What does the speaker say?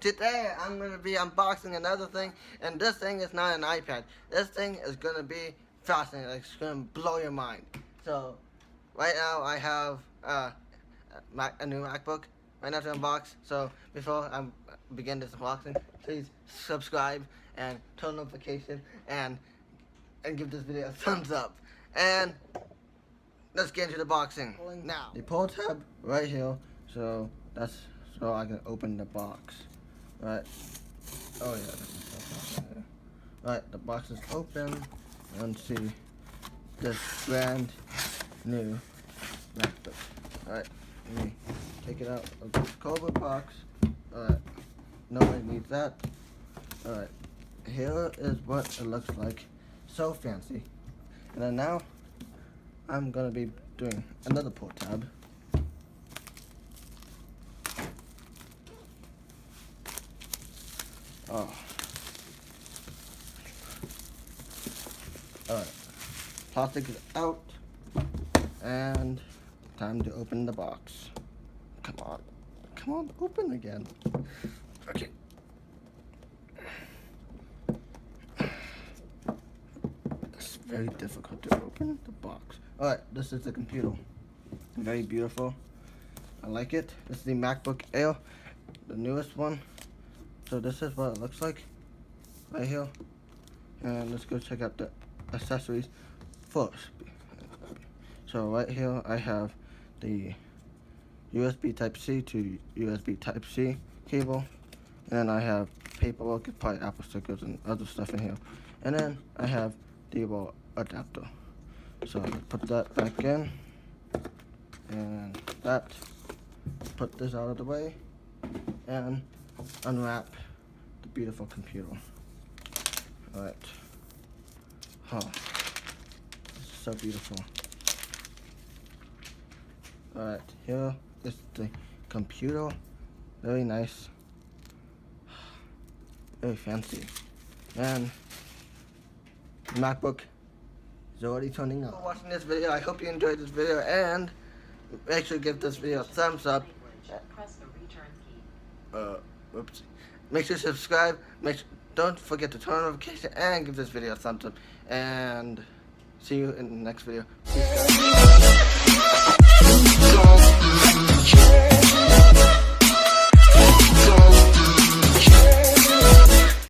today I'm going to be unboxing another thing, and this thing is not an iPad. This thing is going to be fascinating. It's going to blow your mind. So, right now I have a new MacBook right now to unbox. So, before I begin this unboxing, please subscribe and turn on notification and give this video a thumbs up. And let's get into the boxing now. The pull tab right here, so that's so I can open the box. Right. Oh yeah. Right, the box is open. And see this brand new MacBook. Alright, let me take it out of the cardboard box. Alright, nobody needs that. Alright, here is what it looks like. So fancy. And then now I'm gonna be doing another pull tab. Oh. Alright. Plastic is out. And time to open the box. Come on. Come on, open again. Okay. It's very difficult to open the box. Alright, this is the computer. Very beautiful. I like it. This is the MacBook Air, the newest one. So this is what it looks like right here. And let's go check out the accessories first. So right here I have the USB Type-C to USB Type-C cable. And then I have paperwork, probably Apple stickers and other stuff in here. And then I have the adapter. So I put that back in, and that, put this out of the way, and unwrap the beautiful computer. Alright. Oh, this is so beautiful. Alright, here is the computer. Very nice. Very fancy. And the MacBook is already turning on. For watching this video, I hope you enjoyed this video, and make sure to give this video a thumbs up. Press the return key. Oops. Make sure to subscribe. Don't forget to turn on notification and give this video a thumbs up. And see you in the next video. Peace.